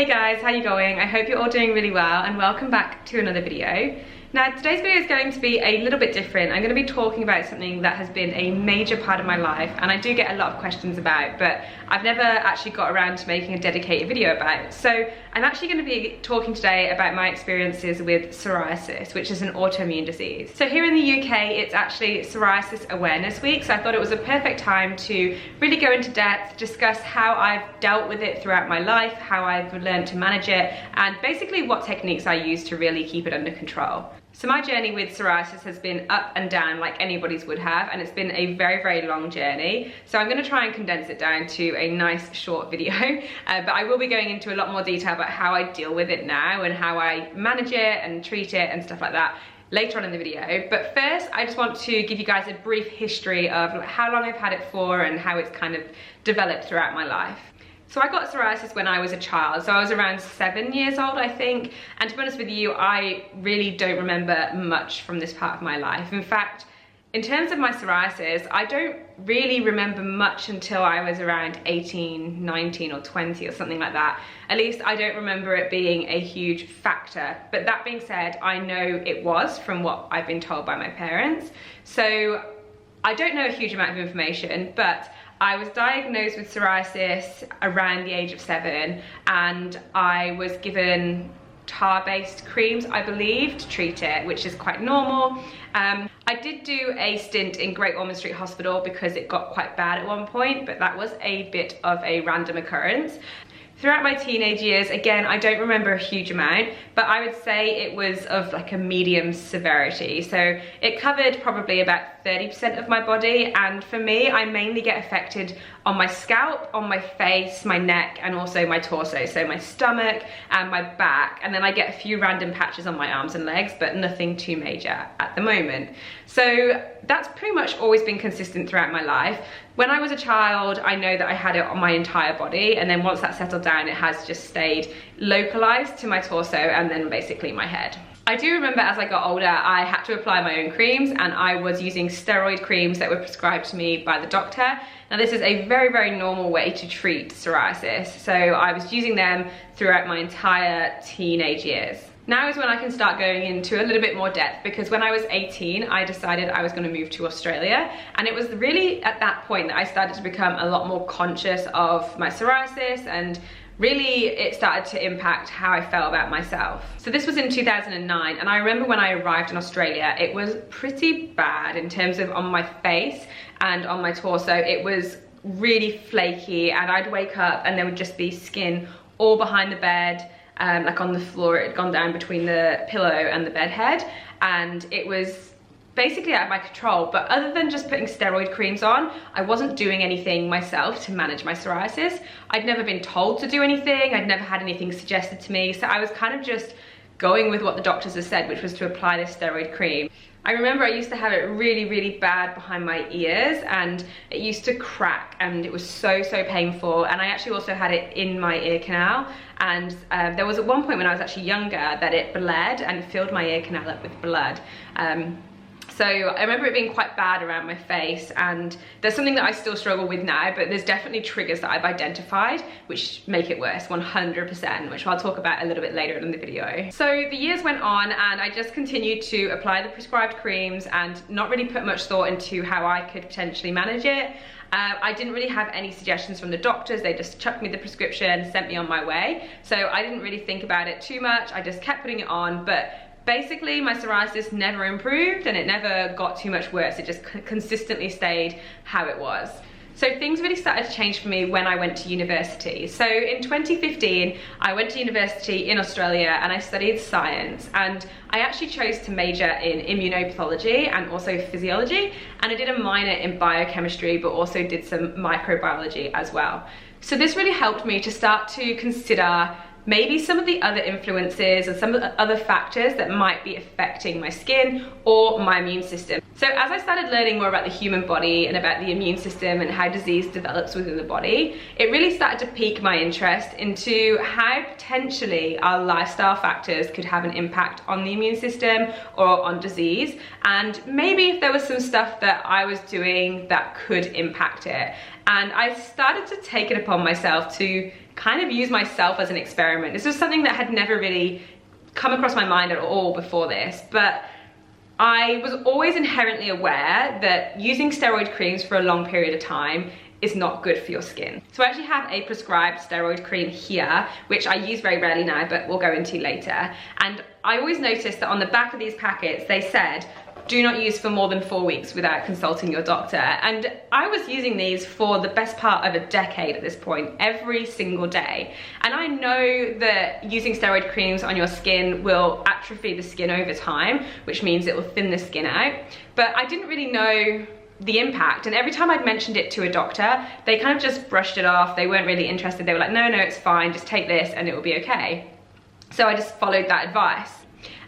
guys, how you going? I hope you're all doing really well and welcome back to another video. Now today's video is going to be a little bit different. I'm going to be talking about something that has been a major part of my life and I do get a lot of questions about, but I've never actually got around to making a dedicated video about it. So I'm actually going to be talking today about my experiences with psoriasis, which is an autoimmune disease. So here in the UK, it's actually Psoriasis Awareness Week, so I thought it was a perfect time to really go into depth, discuss how I've dealt with it throughout my life, how I've learned to manage it, and basically what techniques I use to really keep it under control. So my journey with psoriasis has been up and down like anybody's would have, and it's been a very, very long journey. So I'm going to try and condense it down to a nice short video, but I will be going into a lot more detail about how I deal with it now and how I manage it and treat it and stuff like that later on in the video. But first, I just want to give you guys a brief history of how long I've had it for and how it's kind of developed throughout my life. So I got psoriasis when I was a child, so I was around 7 years old, I think. And to be honest with you, I really don't remember much from this part of my life. In fact, in terms of my psoriasis, I don't really remember much until I was around 18, 19 or 20 or something like that. At least I don't remember it being a huge factor. But that being said, I know it was from what I've been told by my parents. So I don't know a huge amount of information, but I was diagnosed with psoriasis around the age of 7 and I was given tar-based creams, I believe, to treat it, which is quite normal. I did do a stint in Great Ormond Street Hospital because it got quite bad at one point, but that was a bit of a random occurrence. Throughout my teenage years, again, I don't remember a huge amount, but I would say it was of like a medium severity. So it covered probably about 30% of my body, and for me, I mainly get affected on my scalp, on my face, my neck, and also my torso, so my stomach and my back, and then I get a few random patches on my arms and legs, but nothing too major at the moment. So that's pretty much always been consistent throughout my life. When I was a child, I know that I had it on my entire body, and then once that settled down, it has just stayed localized to my torso and then basically my head. I do remember as I got older, I had to apply my own creams, and I was using steroid creams that were prescribed to me by the doctor. Now this is a very, very normal way to treat psoriasis, so I was using them throughout my entire teenage years. Now is when I can start going into a little bit more depth, because when I was 18, I decided I was going to move to Australia, and it was really at that point that I started to become a lot more conscious of my psoriasis, and really it started to impact how I felt about myself. So this was in 2009, and I remember when I arrived in Australia, it was pretty bad in terms of on my face and on my torso. It was really flaky, and I'd wake up and there would just be skin all behind the bed, like on the floor. It had gone down between the pillow and the bed head, and it was basically out of my control. But other than just putting steroid creams on, I wasn't doing anything myself to manage my psoriasis. I'd never been told to do anything, I'd never had anything suggested to me, so I was kind of just going with what the doctors had said, which was to apply this steroid cream. I remember I used to have it really, really bad behind my ears, and it used to crack, and it was so, so painful. And I actually also had it in my ear canal, and there was at one point when I was actually younger that it bled and filled my ear canal up with blood. So I remember it being quite bad around my face, and there's something that I still struggle with now, but there's definitely triggers that I've identified which make it worse, 100%, which I'll talk about a little bit later in the video. So the years went on, and I just continued to apply the prescribed creams and not really put much thought into how I could potentially manage it. I didn't really have any suggestions from the doctors. They just chucked me the prescription, sent me on my way. So I didn't really think about it too much. I just kept putting it on, but basically my psoriasis never improved and it never got too much worse. It just consistently stayed how it was. So things really started to change for me when I went to university. So in 2015, I went to university in Australia and I studied science, and I actually chose to major in immunopathology and also physiology, and I did a minor in biochemistry, but also did some microbiology as well. So this really helped me to start to consider maybe some of the other influences and some of the other factors that might be affecting my skin or my immune system. So as I started learning more about the human body and about the immune system and how disease develops within the body, it really started to pique my interest into how potentially our lifestyle factors could have an impact on the immune system or on disease, and maybe if there was some stuff that I was doing that could impact it. And I started to take it upon myself to kind of use myself as an experiment. This was something that had never really come across my mind at all before this, but I was always inherently aware that using steroid creams for a long period of time is not good for your skin. So I actually have a prescribed steroid cream here, which I use very rarely now, but we'll go into later. And I always noticed that on the back of these packets, they said, do not use for more than 4 weeks without consulting your doctor. And I was using these for the best part of a decade at this point, every single day. And I know that using steroid creams on your skin will atrophy the skin over time, which means it will thin the skin out. But I didn't really know the impact, and every time I'd mentioned it to a doctor, they kind of just brushed it off. They weren't really interested. They were like, no, it's fine, just take this and it will be okay. So I just followed that advice.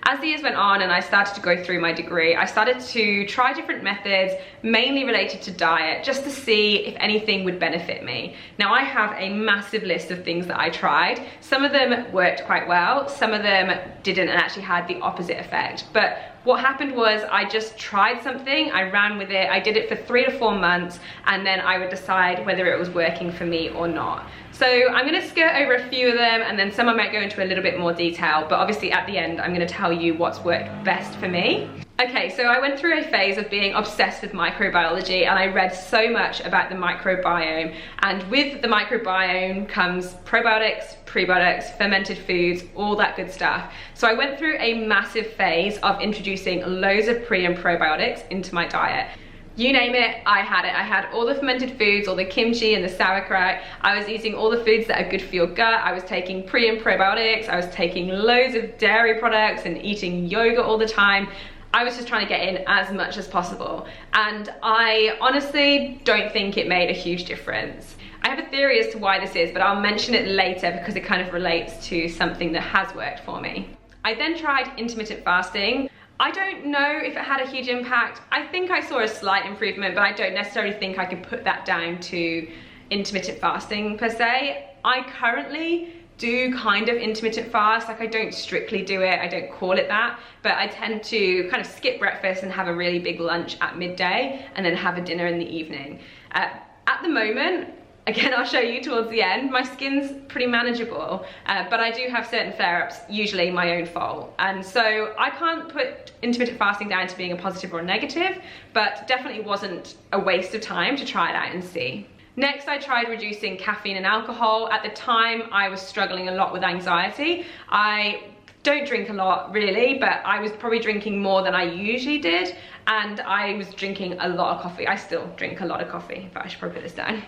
As the years went on and I started to go through my degree, I started to try different methods, mainly related to diet, just to see if anything would benefit me. Now, I have a massive list of things that I tried. Some of them worked quite well, some of them didn't and actually had the opposite effect. But what happened was I just tried something, I ran with it, I did it for 3 to 4 months, and then I would decide whether it was working for me or not. So I'm gonna skirt over a few of them, and then some I might go into a little bit more detail, but obviously at the end, I'm gonna tell you what's worked best for me. Okay, so I went through a phase of being obsessed with microbiology, and I read so much about the microbiome. And with the microbiome comes probiotics, prebiotics, fermented foods, all that good stuff. So I went through a massive phase of introducing loads of pre and probiotics into my diet. You name it, I had it. I had all the fermented foods, all the kimchi and the sauerkraut. I was eating all the foods that are good for your gut. I was taking pre and probiotics. I was taking loads of dairy products and eating yogurt all the time. I was just trying to get in as much as possible. And I honestly don't think it made a huge difference. I have a theory as to why this is, but I'll mention it later because it kind of relates to something that has worked for me. I then tried intermittent fasting. I don't know if it had a huge impact. I think I saw a slight improvement, but I don't necessarily think I could put that down to intermittent fasting per se. I currently do kind of intermittent fast. Like, I don't strictly do it, I don't call it that, but I tend to kind of skip breakfast and have a really big lunch at midday and then have a dinner in the evening. At the moment, again, I'll show you towards the end, my skin's pretty manageable, but I do have certain flare-ups, usually my own fault. And so I can't put intermittent fasting down to being a positive or a negative, but definitely wasn't a waste of time to try it out and see. Next, I tried reducing caffeine and alcohol. At the time, I was struggling a lot with anxiety. I don't drink a lot really, but I was probably drinking more than I usually did, and I was drinking a lot of coffee. I still drink a lot of coffee, but I should probably put this down.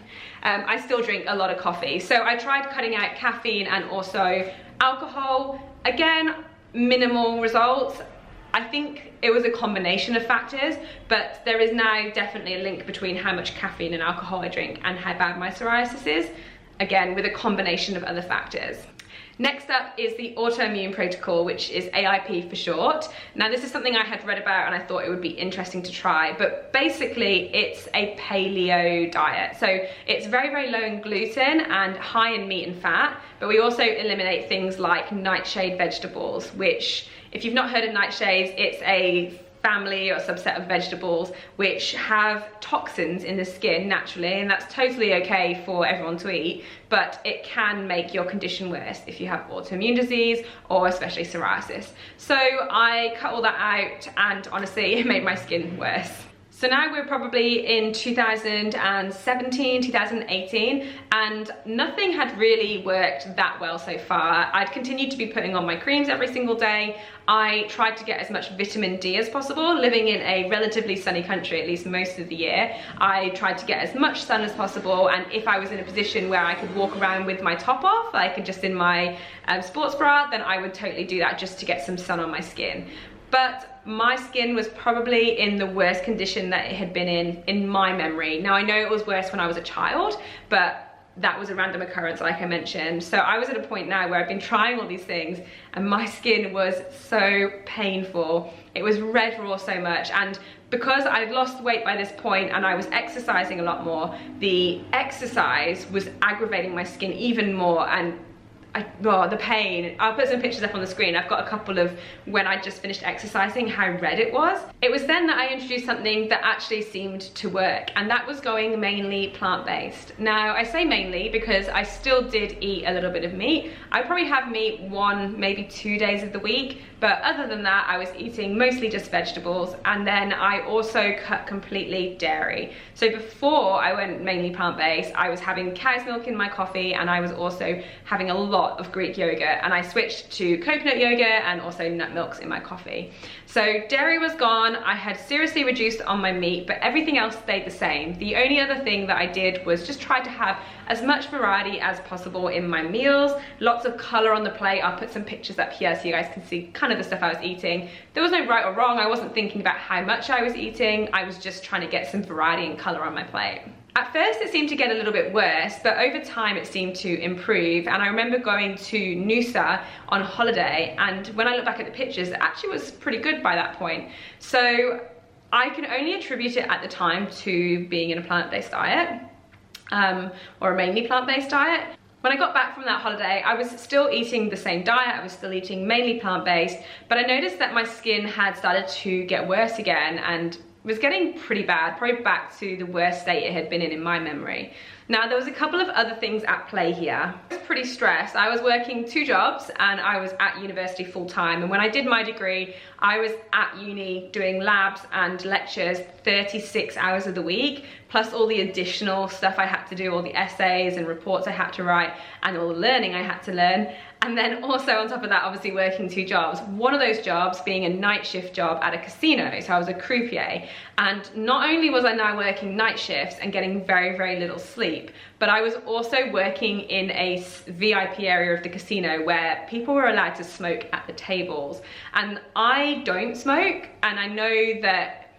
I still drink a lot of coffee. So I tried cutting out caffeine and also alcohol. Again, minimal results. I think it was a combination of factors, but there is now definitely a link between how much caffeine and alcohol I drink and how bad my psoriasis is, again, with a combination of other factors. Next up is the Autoimmune Protocol, which is AIP for short. Now, this is something I had read about and I thought it would be interesting to try, but basically it's a paleo diet. So it's very, very low in gluten and high in meat and fat, but we also eliminate things like nightshade vegetables, which, if you've not heard of nightshades, it's a family or subset of vegetables which have toxins in the skin naturally, and that's totally okay for everyone to eat, but it can make your condition worse if you have autoimmune disease or especially psoriasis. So I cut all that out, and honestly it made my skin worse. So now we're probably in 2017, 2018, and nothing had really worked that well so far. I'd continued to be putting on my creams every single day. I tried to get as much vitamin D as possible, living in a relatively sunny country, at least most of the year. I tried to get as much sun as possible, and if I was in a position where I could walk around with my top off, like just in my sports bra, then I would totally do that just to get some sun on my skin. But my skin was probably in the worst condition that it had been in my memory. Now, I know it was worse when I was a child, but that was a random occurrence, like I mentioned. So I was at a point now where I've been trying all these things and my skin was so painful. It was red raw so much, and because I'd lost weight by this point and I was exercising a lot more, the exercise was aggravating my skin even more, and the pain. I'll put some pictures up on the screen. I've got a couple of when I just finished exercising, how red it was. It was then that I introduced something that actually seemed to work, and that was going mainly plant-based. Now, I say mainly because I still did eat a little bit of meat. I probably have meat 1, maybe 2 days of the week, but other than that, I was eating mostly just vegetables, and then I also cut completely dairy. So before I went mainly plant-based, I was having cow's milk in my coffee, and I was also having a lot of Greek yogurt, and I switched to coconut yogurt and also nut milks in my coffee. So dairy was gone. I had seriously reduced on my meat, but everything else stayed the same. The only other thing that I did was just try to have as much variety as possible in my meals, lots of color on the plate. I'll put some pictures up here so you guys can see kind of the stuff I was eating. There was no right or wrong. I wasn't thinking about how much I was eating. I was just trying to get some variety and color on my plate. At first it seemed to get a little bit worse, but over time it seemed to improve. And I remember going to Noosa on holiday, and when I look back at the pictures, it actually was pretty good by that point. So I can only attribute it at the time to being in a plant-based diet, or a mainly plant-based diet. When I got back from that holiday, I was still eating the same diet. I was still eating mainly plant-based, but I noticed that my skin had started to get worse again and was getting pretty bad, probably back to the worst state it had been in my memory. Now, there was a couple of other things at play here. I was pretty stressed. I was working 2 jobs and I was at university full time. And when I did my degree, I was at uni doing labs and lectures 36 hours of the week, plus all the additional stuff I had to do, all the essays and reports I had to write, and all the learning I had to learn. And then also on top of that, obviously working 2 jobs. One of those jobs being a night shift job at a casino. So I was a croupier. And not only was I now working night shifts and getting very, very little sleep, but I was also working in a VIP area of the casino where people were allowed to smoke at the tables. And I don't smoke, and I know that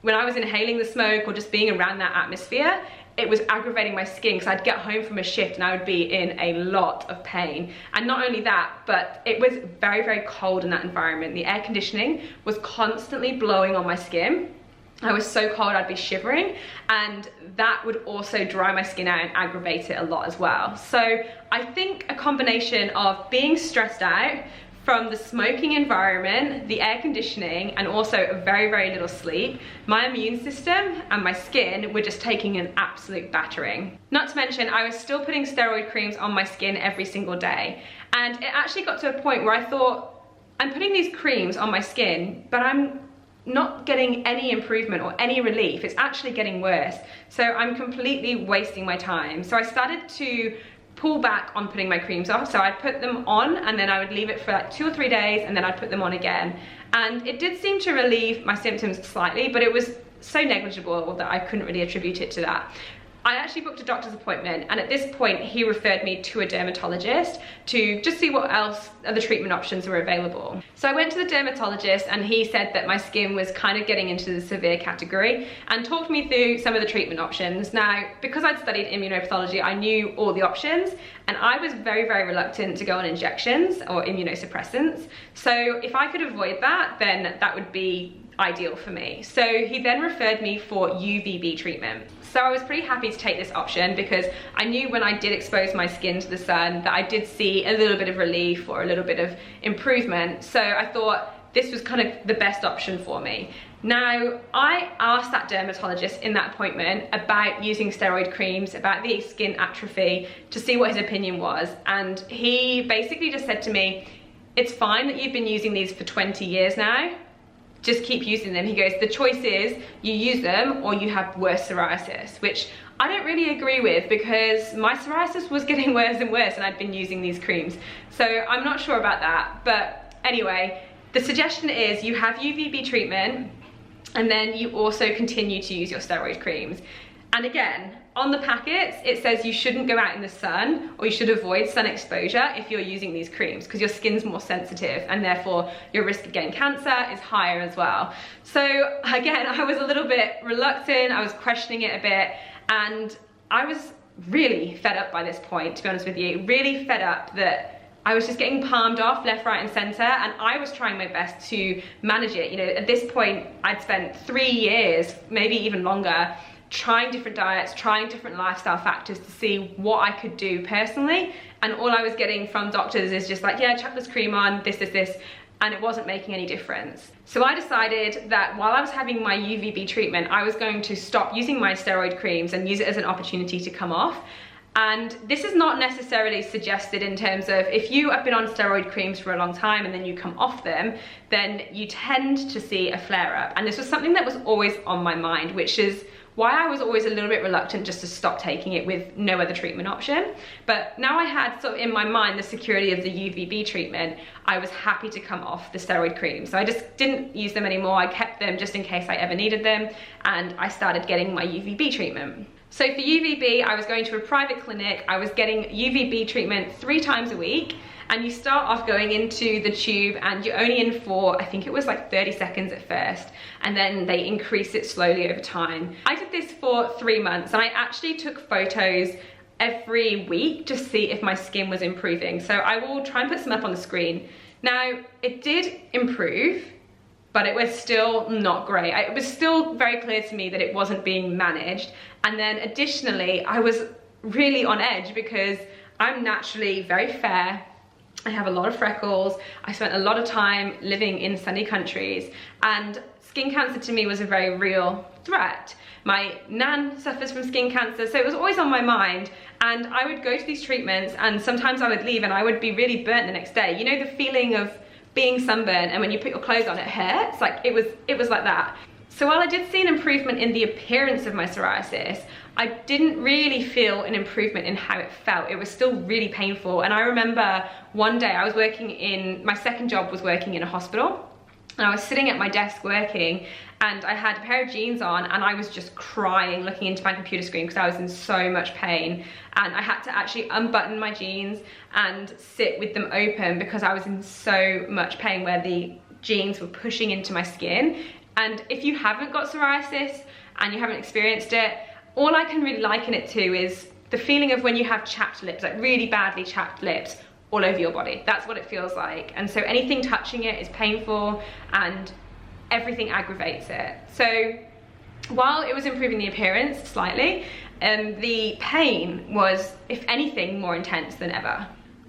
when I was inhaling the smoke or just being around that atmosphere, it was aggravating my skin, because I'd get home from a shift and I would be in a lot of pain. And not only that, but it was very, very cold in that environment. The air conditioning was constantly blowing on my skin. I was so cold I'd be shivering, and that would also dry my skin out and aggravate it a lot as well. So I think a combination of being stressed out from the smoking environment, the air conditioning, and also very, very little sleep, my immune system and my skin were just taking an absolute battering. Not to mention, I was still putting steroid creams on my skin every single day. And it actually got to a point where I thought, I'm putting these creams on my skin, but I'm not getting any improvement or any relief. It's actually getting worse. So I'm completely wasting my time. So I started to pull back on putting my creams off. So I'd put them on and then I would leave it for like 2 or 3 days, and then I'd put them on again. And it did seem to relieve my symptoms slightly, but it was so negligible that I couldn't really attribute it to that. I actually booked a doctor's appointment, and at this point he referred me to a dermatologist to just see what else other treatment options were available. So I went to the dermatologist, and he said that my skin was kind of getting into the severe category and talked me through some of the treatment options. Now, because I'd studied immunopathology, I knew all the options, and I was very, very reluctant to go on injections or immunosuppressants. So if I could avoid that, then that would be ideal for me. So he then referred me for Uvb treatment. So I was pretty happy to take this option, because I knew when I did expose my skin to the sun that I did see a little bit of relief or a little bit of improvement. So I thought this was kind of the best option for me. Now, I asked that dermatologist in that appointment about using steroid creams, about the skin atrophy, to see what his opinion was. And he basically just said to me, it's fine that you've been using these for 20 years now. Just keep using them. He goes, the choice is you use them or you have worse psoriasis, which I don't really agree with, because my psoriasis was getting worse and worse and I'd been using these creams. So I'm not sure about that. But anyway, the suggestion is you have Uvb treatment and then you also continue to use your steroid creams. And again, on the packets, it says you shouldn't go out in the sun, or you should avoid sun exposure if you're using these creams, because your skin's more sensitive and therefore your risk of getting cancer is higher as well. So again, I was a little bit reluctant, I was questioning it a bit, and I was really fed up by this point, to be honest with you, really fed up that I was just getting palmed off left, right, and center, and I was trying my best to manage it. You know, at this point, I'd spent 3 years, maybe even longer, trying different diets, trying different lifestyle factors to see what I could do personally and all I was getting from doctors is just like, yeah, chuck this cream on, this, and it wasn't making any difference. So I decided that while I was having my UVB treatment, I was going to stop using my steroid creams and use it as an opportunity to come off. And this is not necessarily suggested in terms of if you have been on steroid creams for a long time and then you come off them, then you tend to see a flare-up. And this was something that was always on my mind, which is why I was always a little bit reluctant just to stop taking it with no other treatment option. But now I had sort of in my mind the security of the UVB treatment, I was happy to come off the steroid cream. So I just didn't use them anymore. I kept them just in case I ever needed them, and I started getting my UVB treatment. So for UVB, I was going to a private clinic. I was getting UVB treatment 3 times a week, and you start off going into the tube and you're only in for, I think it was like 30 seconds at first, and then they increase it slowly over time. I did this for 3 months, and I actually took photos every week to see if my skin was improving. So I will try and put some up on the screen. Now, it did improve, but it was still not great. It was still very clear to me that it wasn't being managed. And then additionally, I was really on edge because I'm naturally very fair. I have a lot of freckles. I spent a lot of time living in sunny countries, and skin cancer to me was a very real threat. My nan suffers from skin cancer, so it was always on my mind. And I would go to these treatments, and sometimes I would leave and I would be really burnt the next day. You know the feeling of being sunburned, and when you put your clothes on it hurts? Like it was like that. So while I did see an improvement in the appearance of my psoriasis, I didn't really feel an improvement in how it felt. It was still really painful. And I remember one day I was working in, my second job was working in a hospital, and I was sitting at my desk working, and I had a pair of jeans on, and I was just crying looking into my computer screen because I was in so much pain. And I had to actually unbutton my jeans and sit with them open because I was in so much pain where the jeans were pushing into my skin. And if you haven't got psoriasis and you haven't experienced it, all I can really liken it to is the feeling of when you have chapped lips, like really badly chapped lips all over your body. That's what it feels like. And so anything touching it is painful, and everything aggravates it. So while it was improving the appearance slightly, the pain was, if anything, more intense than ever.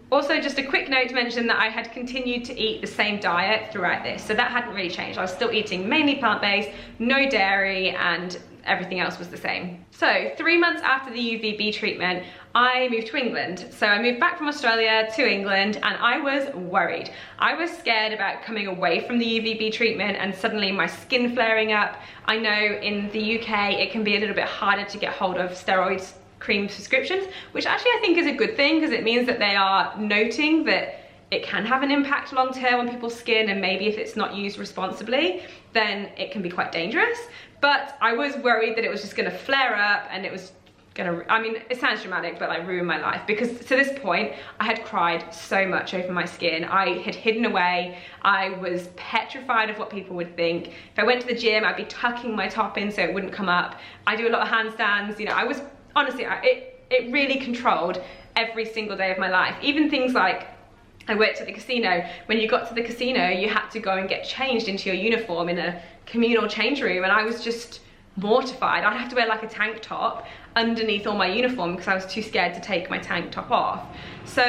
Also, just a quick note to mention that I had continued to eat the same diet throughout this, so that hadn't really changed. I was still eating mainly plant-based, no dairy, and everything else was the same. So 3 months after the UVB treatment, I moved to England. So I moved back from Australia to England, and I was worried. I was scared about coming away from the UVB treatment and suddenly my skin flaring up. I know in the UK it can be a little bit harder to get hold of steroids cream prescriptions, which actually I think is a good thing, because it means that they are noting that it can have an impact long term on people's skin, and maybe if it's not used responsibly, then it can be quite dangerous. But I was worried that it was just gonna flare up, and it was gonna, I mean, it sounds dramatic, but like ruin my life, because to this point, I had cried so much over my skin. I had hidden away. I was petrified of what people would think. If I went to the gym, I'd be tucking my top in so it wouldn't come up. I do a lot of handstands, you know, I was, honestly, it really controlled every single day of my life. Even things like, I worked at the casino. When you got to the casino, you had to go and get changed into your uniform in a communal change room, and I was just mortified. I'd have to wear like a tank top underneath all my uniform because I was too scared to take my tank top off. So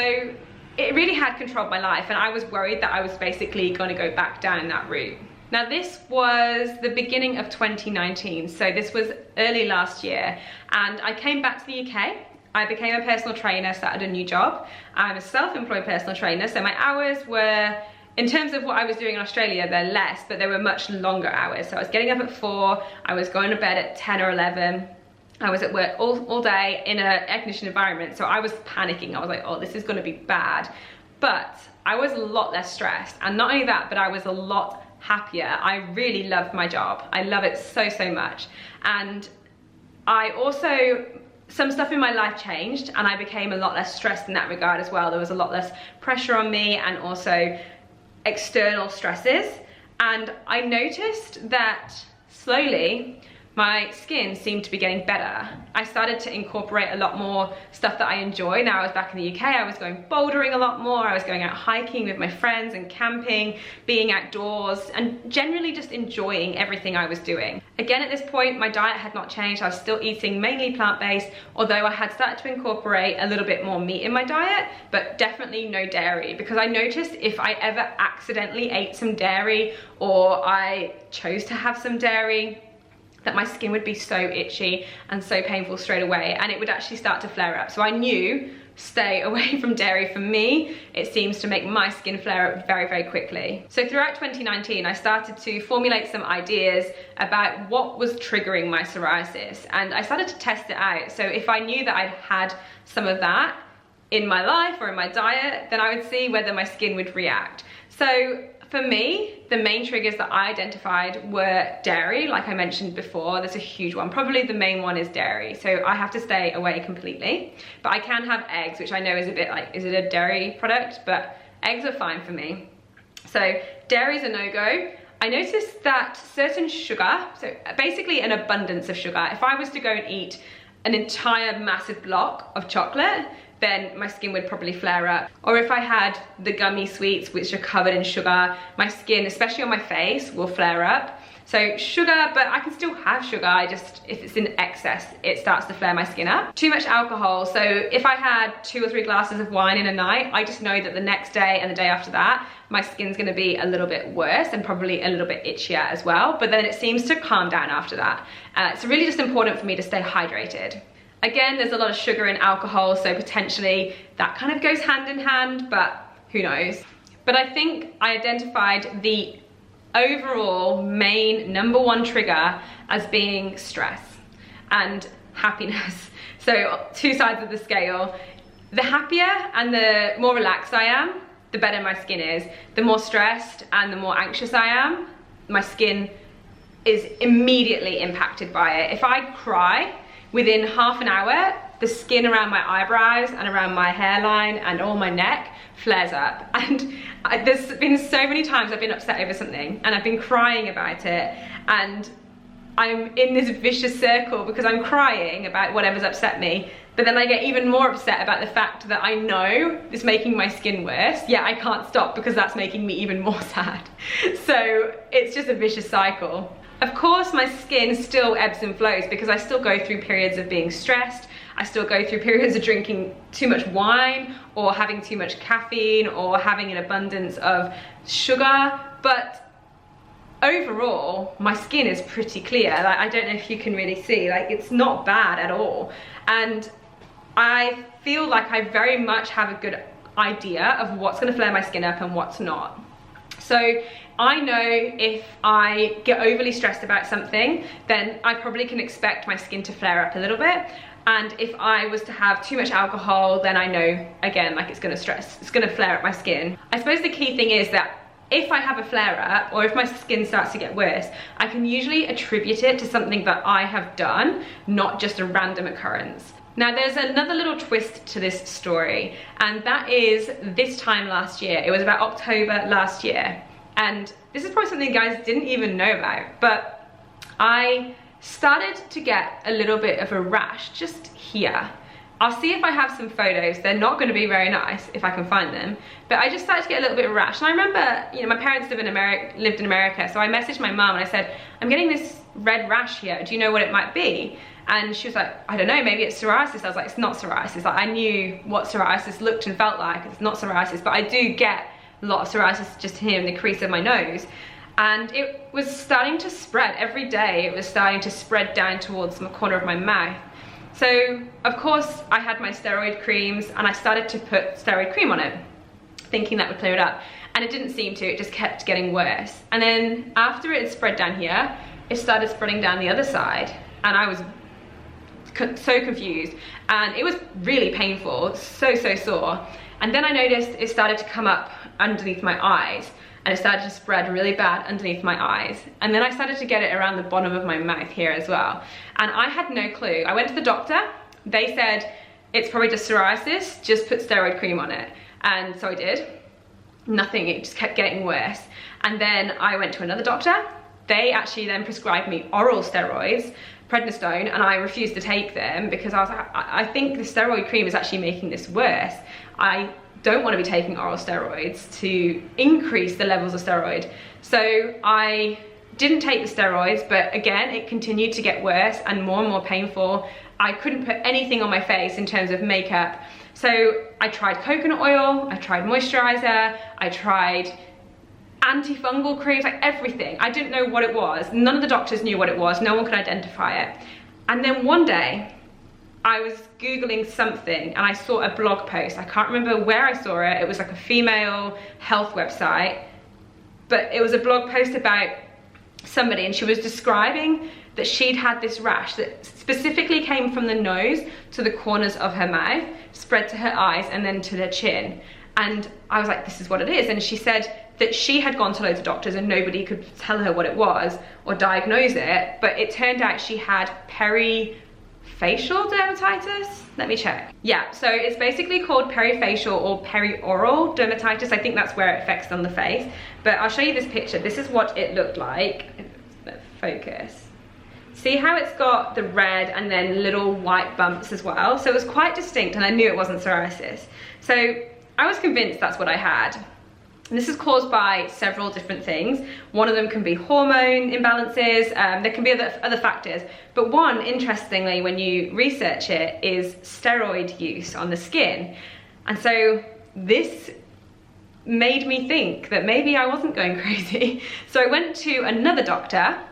it really had controlled my life, and I was worried that I was basically going to go back down that route. Now this was the beginning of 2019, so this was early last year, and I came back to the UK. I became a personal trainer, started a new job. I'm a self-employed personal trainer, so my hours were, in terms of what I was doing in Australia, they're less, but they were much longer hours. So I was getting up at 4, I was going to bed at 10 or 11. I was at work all day in an air-conditioned environment, so I was panicking. I was like, oh, this is gonna be bad. But I was a lot less stressed, and not only that, but I was a lot happier. I really loved my job. I love it so, so much. And I also, some stuff in my life changed, and I became a lot less stressed in that regard as well. There was a lot less pressure on me, and also external stresses. And I noticed that slowly my skin seemed to be getting better. I started to incorporate a lot more stuff that I enjoy. Now I was back in the UK, I was going bouldering a lot more, I was going out hiking with my friends and camping, being outdoors, and generally just enjoying everything I was doing. Again, at this point, my diet had not changed. I was still eating mainly plant-based, although I had started to incorporate a little bit more meat in my diet, but definitely no dairy, because I noticed if I ever accidentally ate some dairy or I chose to have some dairy, that my skin would be so itchy and so painful straight away, and it would actually start to flare up. So I knew, stay away from dairy. For me, it seems to make my skin flare up very, very quickly. So throughout 2019, I started to formulate some ideas about what was triggering my psoriasis, and I started to test it out. So if I knew that I'd had some of that in my life or in my diet, then I would see whether my skin would react. So for me, the main triggers that I identified were dairy, like I mentioned before. There's a huge one. Probably the main one is dairy. So I have to stay away completely. But I can have eggs, which I know is a bit like, is it a dairy product? But eggs are fine for me. So dairy is a no-go. I noticed that certain sugar, so basically an abundance of sugar, if I was to go and eat an entire massive block of chocolate, then my skin would probably flare up. Or if I had the gummy sweets which are covered in sugar, my skin, especially on my face, will flare up. So sugar, but I can still have sugar, if it's in excess, it starts to flare my skin up. Too much alcohol, so if I had 2 or 3 glasses of wine in a night, I just know that the next day and the day after that, my skin's gonna be a little bit worse and probably a little bit itchier as well, but then it seems to calm down after that. It's really just important for me to stay hydrated. Again, there's a lot of sugar in alcohol, so potentially that kind of goes hand in hand, but who knows. But I think I identified the overall main #1 trigger as being stress and happiness. So 2 sides of the scale. The happier and the more relaxed I am, the better my skin is. The more stressed and the more anxious I am, my skin is immediately impacted by it. If I cry, within half an hour, the skin around my eyebrows and around my hairline and all my neck flares up. And there's been so many times I've been upset over something and I've been crying about it, and I'm in this vicious circle because I'm crying about whatever's upset me, but then I get even more upset about the fact that I know it's making my skin worse, yet I can't stop because that's making me even more sad. So it's just a vicious cycle. Of course, my skin still ebbs and flows because I still go through periods of being stressed. I still go through periods of drinking too much wine or having too much caffeine or having an abundance of sugar. But overall, my skin is pretty clear. Like, I don't know if you can really see, like, it's not bad at all. And I feel like I very much have a good idea of what's gonna flare my skin up and what's not. So I know if I get overly stressed about something, then I probably can expect my skin to flare up a little bit. And if I was to have too much alcohol, then I know, again, like it's gonna flare up my skin. I suppose the key thing is that if I have a flare up or if my skin starts to get worse, I can usually attribute it to something that I have done, not just a random occurrence. Now there's another little twist to this story, and that is this time last year. It was about October last year. And this is probably something you guys didn't even know about, but I started to get a little bit of a rash just here. I'll see if I have some photos. They're not gonna be very nice if I can find them, but I just started to get a little bit of a rash. And I remember, you know, my parents lived in America, so I messaged my mum and I said, I'm getting this red rash here. Do you know what it might be? And she was like, I don't know, maybe it's psoriasis. I was like, it's not psoriasis. Like, I knew what psoriasis looked and felt like. It's not psoriasis, but I do get a lot of psoriasis just here in the crease of my nose. And it was starting to spread every day. It was starting to spread down towards the corner of my mouth. So, of course, I had my steroid creams and I started to put steroid cream on it, thinking that would clear it up. And it didn't seem to, it just kept getting worse. And then after it had spread down here, it started spreading down the other side. And I was so confused. And it was really painful, so sore. And then I noticed it started to come up underneath my eyes, and it started to spread really bad underneath my eyes. And then I started to get it around the bottom of my mouth here as well. And I had no clue. I went to the doctor. They said, it's probably just psoriasis, just put steroid cream on it. And so I did. Nothing, it just kept getting worse. And then I went to another doctor. they actually then prescribed me oral steroids, prednisone, and I refused to take them because I was like, I think the steroid cream is actually making this worse. I don't want to be taking oral steroids to increase the levels of steroid. So I didn't take the steroids, but again, it continued to get worse and more painful. I couldn't put anything on my face in terms of makeup. So I tried coconut oil, I tried moisturizer, I tried antifungal creams, like everything. I didn't know what it was. None of the doctors knew what it was. No one could identify it. And then one day I was Googling something and I saw a blog post. I can't remember where I saw it. It was like a female health website, but it was a blog post about somebody, and she was describing that she'd had this rash that specifically came from the nose to the corners of her mouth, spread to her eyes and then to her chin. And I was like, this is what it is. And she said that she had gone to loads of doctors and nobody could tell her what it was or diagnose it, but it turned out she had perifacial dermatitis. Let me check. Yeah, so it's basically called perifacial or peri-oral dermatitis. I think that's where it affects on the face. But I'll show you this picture. This is what it looked like. Let's focus. See how it's got the red and then little white bumps as well? So it was quite distinct, and I knew it wasn't psoriasis. So I was convinced that's what I had. And this is caused by several different things. One of them can be hormone imbalances, there can be other factors. But one, interestingly, when you research it, is steroid use on the skin. And so this made me think that maybe I wasn't going crazy. So I went to another doctor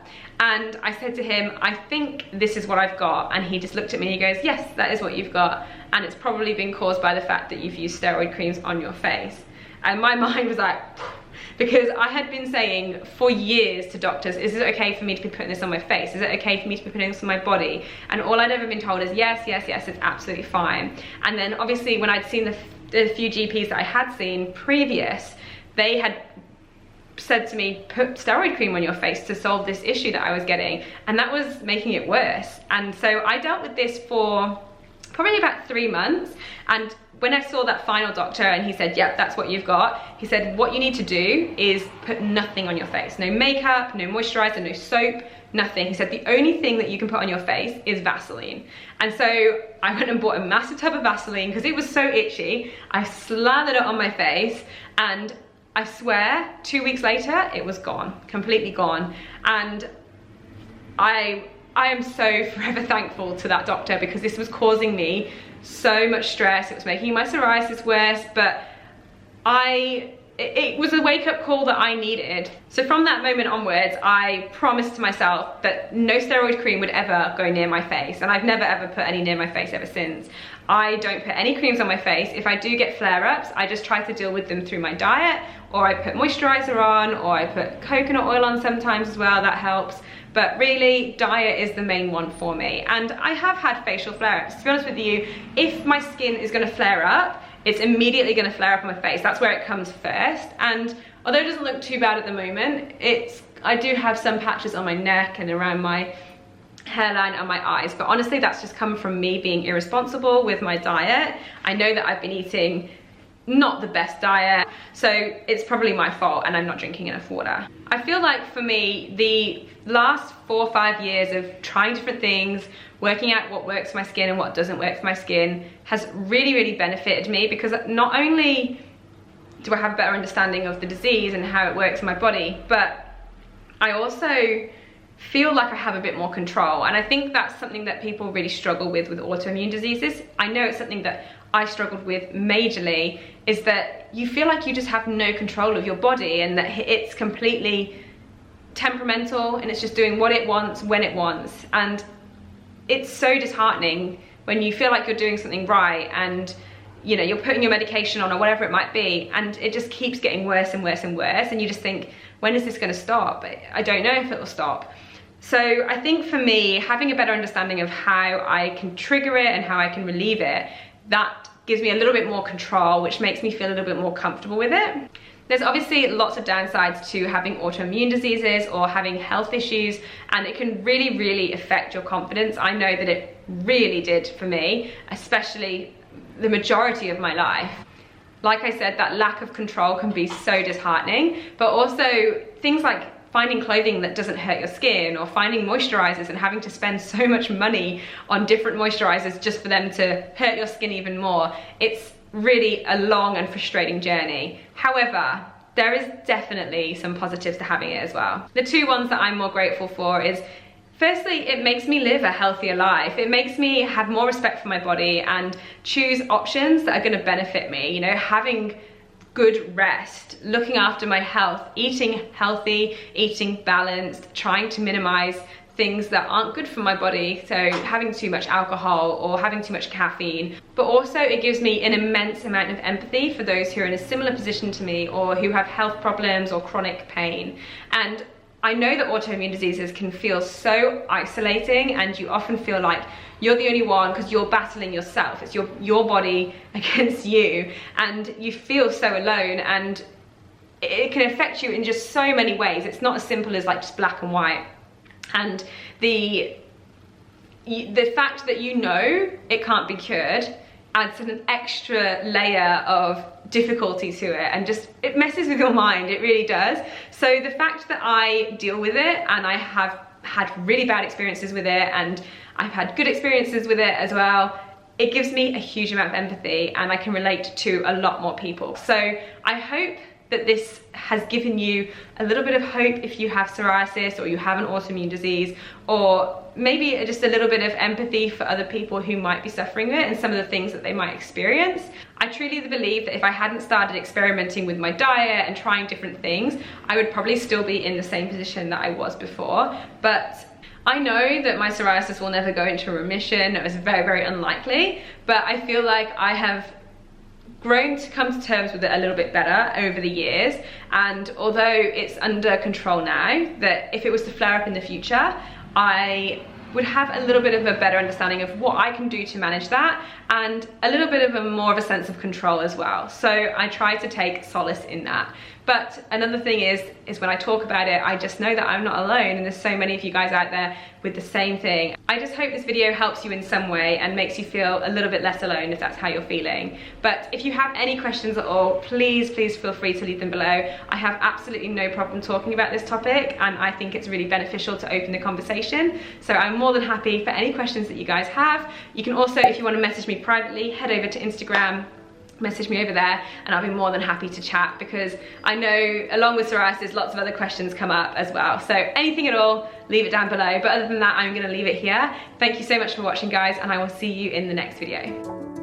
and I said to him, I think this is what I've got. And he just looked at me and he goes, yes, that is what you've got. And it's probably been caused by the fact that you've used steroid creams on your face. And my mind was like, because I had been saying for years to doctors, is it okay for me to be putting this on my face? Is it okay for me to be putting this on my body? And all I'd ever been told is yes, yes, yes, it's absolutely fine. And then obviously when I'd seen the few GPs that I had seen previous, they had said to me, put steroid cream on your face to solve this issue that I was getting. And that was making it worse. And so I dealt with this for probably about 3 months. And when I saw that final doctor and he said, yep, that's what you've got, he said, what you need to do is put nothing on your face. No makeup, no moisturizer, no soap, nothing. He said, the only thing that you can put on your face is Vaseline. And so I went and bought a massive tub of Vaseline because it was so itchy. I slathered it on my face, and I swear 2 weeks later, it was gone, completely gone. And I am so forever thankful to that doctor, because this was causing me so much stress. It was making my psoriasis worse, but it was a wake-up call that I needed. So from that moment onwards, I promised to myself that no steroid cream would ever go near my face, and I've never ever put any near my face ever since. I don't put any creams on my face. If I do get flare-ups, I just try to deal with them through my diet, or I put moisturizer on, or I put coconut oil on sometimes as well, that helps. But really, diet is the main one for me. And I have had facial flare-ups. To be honest with you, if my skin is gonna flare up, it's immediately gonna flare up on my face. That's where it comes first. And although it doesn't look too bad at the moment, I do have some patches on my neck and around my hairline and my eyes. But honestly, that's just come from me being irresponsible with my diet. I know that I've been eating not the best diet, so it's probably my fault, and I'm not drinking enough water. I feel like for me, the last 4 or 5 years of trying different things, working out what works for my skin and what doesn't work for my skin, has really benefited me, because not only do I have a better understanding of the disease and how it works in my body, but I also feel like I have a bit more control. And I think that's something that people really struggle with autoimmune diseases. I know it's something that I struggled with majorly, is that you feel like you just have no control of your body, and that it's completely temperamental and it's just doing what it wants when it wants. And it's so disheartening when you feel like you're doing something right, and you know, you're putting your medication on or whatever it might be, and it just keeps getting worse and worse and worse, and you just think, when is this going to stop? I don't know if it will stop. So I think for me, having a better understanding of how I can trigger it and how I can relieve it, that gives me a little bit more control, which makes me feel a little bit more comfortable with it. There's obviously lots of downsides to having autoimmune diseases or having health issues, and it can really affect your confidence. I know that it really did for me, especially the majority of my life. Like I said, that lack of control can be so disheartening, but also things like finding clothing that doesn't hurt your skin, or finding moisturizers and having to spend so much money on different moisturizers just for them to hurt your skin even more. It's really a long and frustrating journey. However, there is definitely some positives to having it as well. The two ones that I'm more grateful for is, firstly, it makes me live a healthier life. It makes me have more respect for my body and choose options that are going to benefit me. You know, having good rest, looking after my health, eating healthy, eating balanced, trying to minimize things that aren't good for my body, so having too much alcohol or having too much caffeine. But also it gives me an immense amount of empathy for those who are in a similar position to me, or who have health problems or chronic pain. And I know that autoimmune diseases can feel so isolating, and you often feel like you're the only one because you're battling yourself. It's your body against you, and you feel so alone, and it can affect you in just so many ways. It's not as simple as like just black and white. And the fact that you know it can't be cured adds an extra layer of difficulty to it, and just it messes with your mind. It really does. So the fact that I deal with it, and I have had really bad experiences with it, and I've had good experiences with it as well, it gives me a huge amount of empathy, and I can relate to a lot more people. So I hope that this has given you a little bit of hope if you have psoriasis, or you have an autoimmune disease, or maybe just a little bit of empathy for other people who might be suffering with it and some of the things that they might experience. I truly believe that if I hadn't started experimenting with my diet and trying different things, I would probably still be in the same position that I was before. But I know that my psoriasis will never go into remission. It was very, very unlikely, but I feel like I have grown to come to terms with it a little bit better over the years. And although it's under control now, that if it was to flare up in the future, I would have a little bit of a better understanding of what I can do to manage that, and a little bit of a more of a sense of control as well. So I try to take solace in that. But another thing is when I talk about it, I just know that I'm not alone, and there's so many of you guys out there with the same thing. I just hope this video helps you in some way and makes you feel a little bit less alone if that's how you're feeling. But if you have any questions at all, please feel free to leave them below. I have absolutely no problem talking about this topic, and I think it's really beneficial to open the conversation. So I'm more than happy for any questions that you guys have. You can also, if you want to message me privately, head over to Instagram, message me over there, and I'll be more than happy to chat, because I know along with psoriasis lots of other questions come up as well. So anything at all, leave it down below. But other than that, I'm going to leave it here. Thank you so much for watching, guys, and I will see you in the next video.